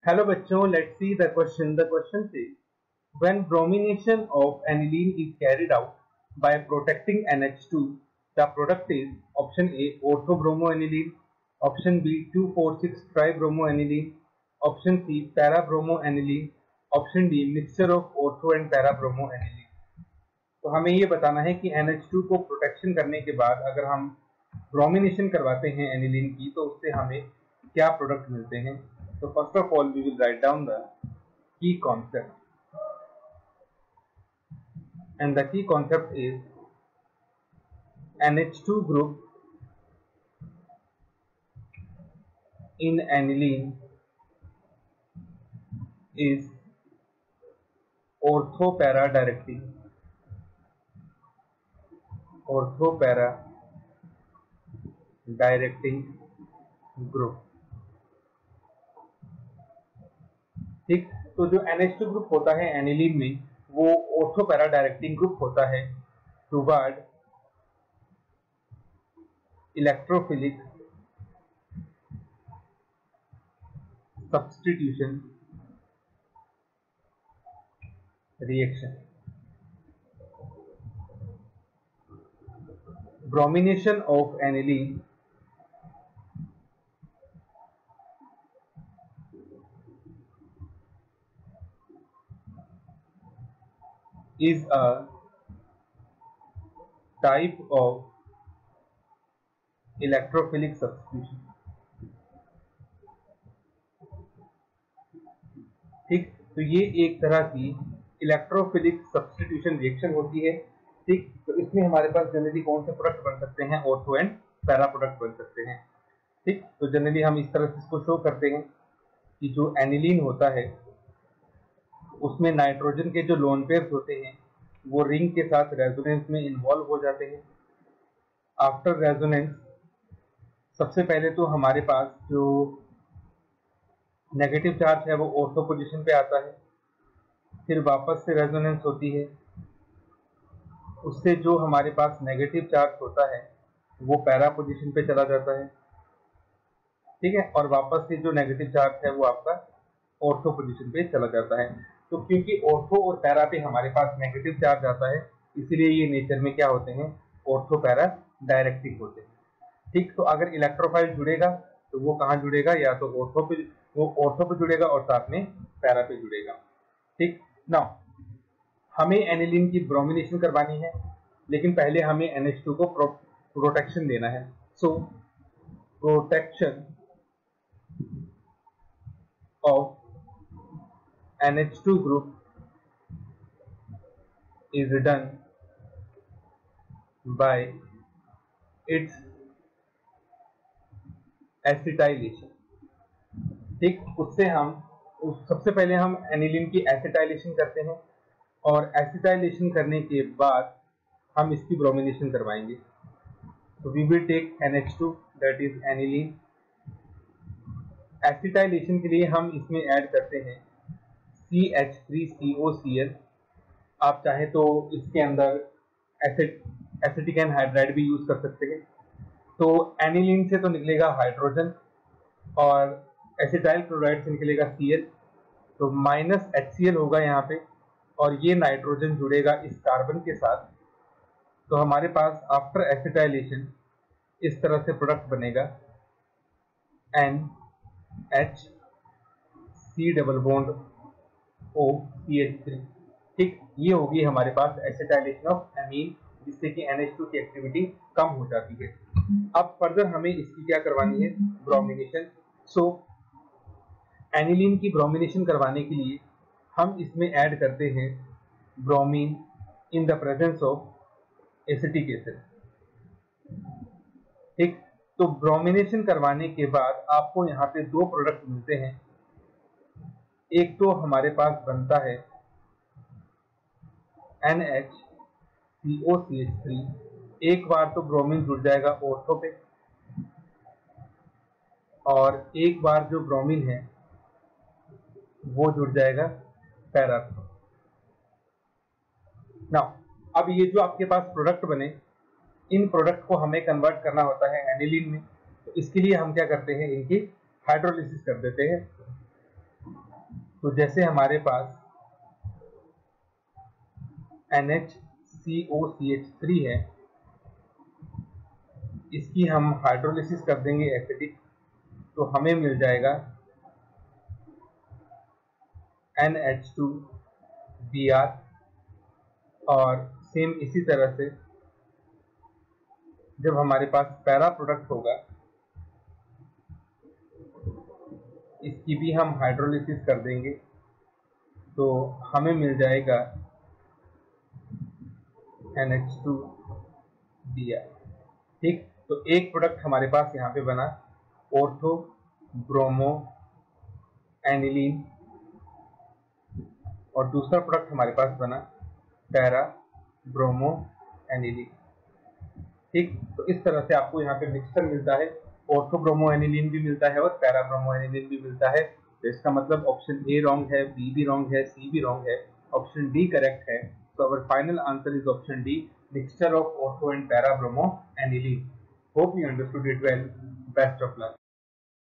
Hello बच्चों, let's see the question. The question से when bromination of aniline is carried out by protecting NH2, the product is option A orthobromoaniline, option B 2,4,6 tribromoaniline, option C parabromoaniline, option D mixture of ortho and parabromoaniline. तो हमें ये बताना है कि NH2 को protection करने के बाद अगर हम ब्रोमिनेशन करवाते हैं एनिलीन की तो उससे हमें क्या प्रोडक्ट मिलते हैं. तो first of all we will write down the key concept, and the key concept is NH2 group in aniline is ortho-para directing group. ठीक, तो जो NH2 ग्रुप होता है एनिलीन में वो ऑर्थो-पैरा डायरेक्टिंग ग्रुप होता है toward electrophilic substitution reaction. Bromination of aniline is a type of electrophilic substitution. ठीक, तो ये एक तरह की इलेक्ट्रोफिलिक सब्स्टिट्यूशन रिएक्शन होती है. ठीक, तो इसमें हमारे पास जनरली कौन से प्रोडक्ट बन सकते हैं? ऑर्थो एंड पैरा प्रोडक्ट बन सकते हैं. ठीक, तो जनरली हम इस तरह से इसको शो करते हैं कि जो एनिलीन होता है उसमें नाइट्रोजन के जो लोन पेयर्स होते हैं वो रिंग के साथ रेजोनेंस में इन्वॉल्व हो जाते हैं. आफ्टर रेजोनेंस सबसे पहले तो हमारे पास जो नेगेटिव चार्ज है वो ऑर्थो पोजीशन पे आता है, फिर वापस से रेजोनेंस होती है, उससे जो हमारे पास नेगेटिव चार्ज होता है वो पैरा पोजीशन पे चला जाता है. ठीक है, और वापस से जो नेगेटिव चार्ज है वो आपका ऑर्थो पोजीशन पे चला जाता है. तो क्योंकि ऑर्थो और पैरा पे हमारे पास नेगेटिव चार्ज आता है इसीलिए ये नेचर में क्या होते हैं? ऑर्थो पैरा डायरेक्टिंग होते हैं. ठीक, तो अगर इलेक्ट्रोफाइल जुड़ेगा तो वो कहाँ जुड़ेगा? या तो ऑर्थो पे जुड़ेगा और साथ में पैरा पे जुड़ेगा. ठीक, नाउ हमें एनिलीन की ब्रोमिनेशन करवानी है लेकिन पहले हमें NH2 को प्रोटेक्शन देना है. सो protection of NH2 group is done by its acetylation. ठीक, उससे हम सबसे पहले हम एनिलीन की एसिटाइलेशन करते हैं और एसिटाइलेशन करने के बाद हम इसकी ब्रोमिनेशन करवाएंगे. तो we will take NH2 that is aniline. Acetylation के लिए हम इसमें ऐड करते हैं CH3COCl. आप चाहे तो इसके अंदर एसिटिक एनहाइड्राइड भी यूज कर सकते हैं. तो एनिलीन से तो निकलेगा हाइड्रोजन और एसिटाइल क्लोराइड से निकलेगा Cl, तो माइनस HCl होगा यहाँ पे और ये नाइट्रोजन जुड़ेगा इस कार्बन के साथ. तो हमारे पास आफ्टर एसिटाइलेशन इस तरह से प्रोडक्ट बनेगा NH डबल बॉन्ड OCH3. ठीक, ये होगी हमारे पास एसिटाइलेशन ऑफ एमीन जिससे कि NH2 की एक्टिविटी कम हो जाती है. अब फर्दर हमें इसकी क्या करवानी है? ब्रोमिनेशन. सो एनिलीन की ब्रोमिनेशन करवाने के लिए हम इसमें ऐड करते हैं bromine in the presence of acetic acid. ठीक, तो ब्रोमिनेशन करवाने के बाद आपको यहाँ पे दो प्रोडक्ट मिलते हैं. एक तो हमारे पास बनता है NHCOCH3. एक बार तो ब्रोमीन जुड़ जाएगा ऑर्थो पे और एक बार जो ब्रोमीन है वो जुड़ जाएगा पैरा पे. नाउ अब ये जो आपके पास प्रोडक्ट बने इन प्रोडक्ट को हमें कन्वर्ट करना होता है एनिलीन में. तो इसके लिए हम क्या करते हैं? इनकी हाइड्रोलिसिस कर देते हैं. तो जैसे हमारे पास NHCOCH3 है, इसकी हम हाइड्रोलिसिस कर देंगे एसिडिक, तो हमें मिल जाएगा NH2Br। और सेम इसी तरह से जब हमारे पास पैरा प्रोडक्ट होगा, इसकी भी हम हाइड्रोलिसिस कर देंगे, तो हमें मिल जाएगा NH2Br। ठीक, तो एक प्रोडक्ट हमारे पास यहाँ पे बना ऑर्थो ब्रोमो एनिलीन, और दूसरा प्रोडक्ट हमारे पास बना पैरा ब्रोमो एनिलीन। ठीक, तो इस तरह से आपको यहाँ पे मिक्सचर मिलता है, ऑर्थो ब्रोमो एनिलीन भी मिलता है और पैरा ब्रोमो एनिलीन भी मिलता है। तो इसका मतलब ऑप्शन ए रॉन्ग है, बी भी रॉन्ग है, सी भी रॉन्ग है, ऑप्शन डी करेक्ट है। So our final answer is option D, mixture of ortho and para bromo aniline. Hope you understood it well. Best of luck.